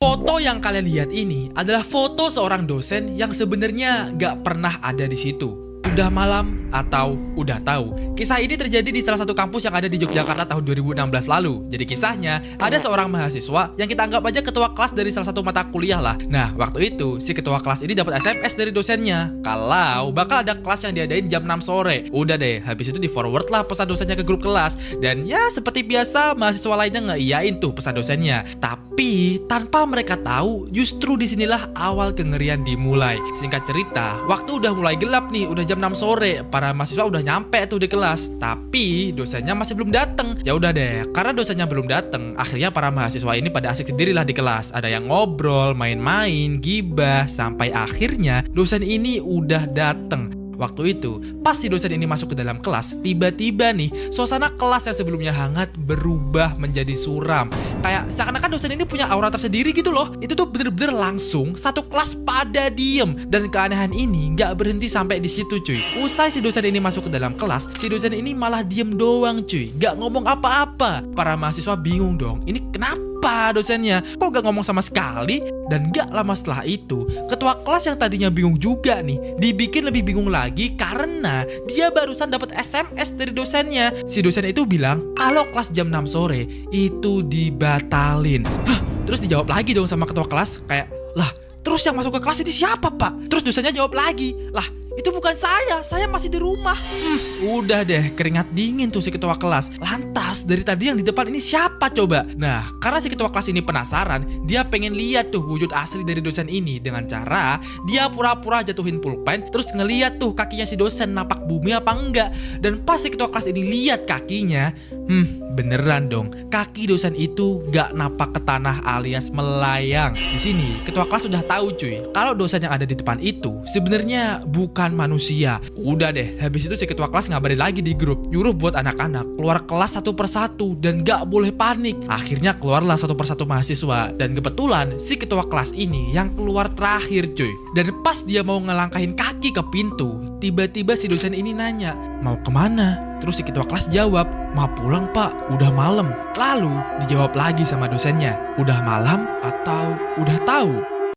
Foto yang kalian lihat ini adalah foto seorang dosen yang sebenarnya gak pernah ada di situ. Udah malam atau udah tahu. Kisah ini terjadi di salah satu kampus yang ada di Yogyakarta tahun 2016 lalu. Jadi kisahnya, ada seorang mahasiswa yang kita anggap aja ketua kelas dari salah satu mata kuliah lah. Nah, waktu itu si ketua kelas ini dapat SMS dari dosennya kalau bakal ada kelas yang diadain jam 6 sore. Udah deh, habis itu di forward lah pesan dosennya ke grup kelas. Dan ya seperti biasa mahasiswa lainnya ngeiyain tuh pesan dosennya. Tapi tanpa mereka tahu, justru disinilah awal kengerian dimulai. Singkat cerita, waktu udah mulai gelap nih, udah jam 6 sore, para mahasiswa udah nyampe tuh di kelas, tapi dosennya masih belum datang. Ya udah deh, karena dosennya belum datang, akhirnya para mahasiswa ini pada asik sendirilah di kelas. Ada yang ngobrol, main-main, gibah, sampai akhirnya dosen ini udah datang. Waktu itu, pas si dosen ini masuk ke dalam kelas, tiba-tiba nih, suasana kelas yang sebelumnya hangat berubah menjadi suram. Kayak seakan-akan dosen ini punya aura tersendiri gitu loh. Itu tuh bener-bener langsung satu kelas pada diem. Dan keanehan ini gak berhenti sampai di situ cuy. Usai si dosen ini masuk ke dalam kelas, si dosen ini malah diem doang cuy. Gak ngomong apa-apa. Para mahasiswa bingung dong, ini kenapa dosennya? Kok gak ngomong sama sekali? Dan gak lama setelah itu, ketua kelas yang tadinya bingung juga nih, dibikin lebih bingung lagi karena dia barusan dapat SMS dari dosennya. Si dosen itu bilang kalau kelas jam 6 sore itu dibatalin. Hah, terus dijawab lagi dong sama ketua kelas kayak, lah terus yang masuk ke kelas ini siapa pak? Terus dosennya jawab lagi, lah itu bukan saya masih di rumah. Udah deh, keringat dingin tuh si ketua kelas. Lantas dari tadi yang di depan ini siapa coba? Nah, karena si ketua kelas ini penasaran, dia pengen lihat tuh wujud asli dari dosen ini dengan cara dia pura-pura jatuhin pulpen, terus ngeliat tuh kakinya si dosen napak bumi apa enggak. Dan pas si ketua kelas ini lihat kakinya, beneran dong, kaki dosen itu gak napak ke tanah alias melayang. Di sini ketua kelas sudah tahu cuy, kalau dosen yang ada di depan itu sebenarnya bukan manusia. Udah deh, habis itu si ketua kelas ngabarin lagi di grup, nyuruh buat anak-anak keluar kelas satu persatu dan gak boleh panik. Akhirnya keluarlah satu persatu mahasiswa, dan kebetulan si ketua kelas ini yang keluar terakhir cuy. Dan pas dia mau ngelangkahin kaki ke pintu, tiba-tiba si dosen ini nanya, mau kemana? Terus si ketua kelas jawab, mau pulang pak, udah malam. Lalu dijawab lagi sama dosennya, udah malam atau udah tahu?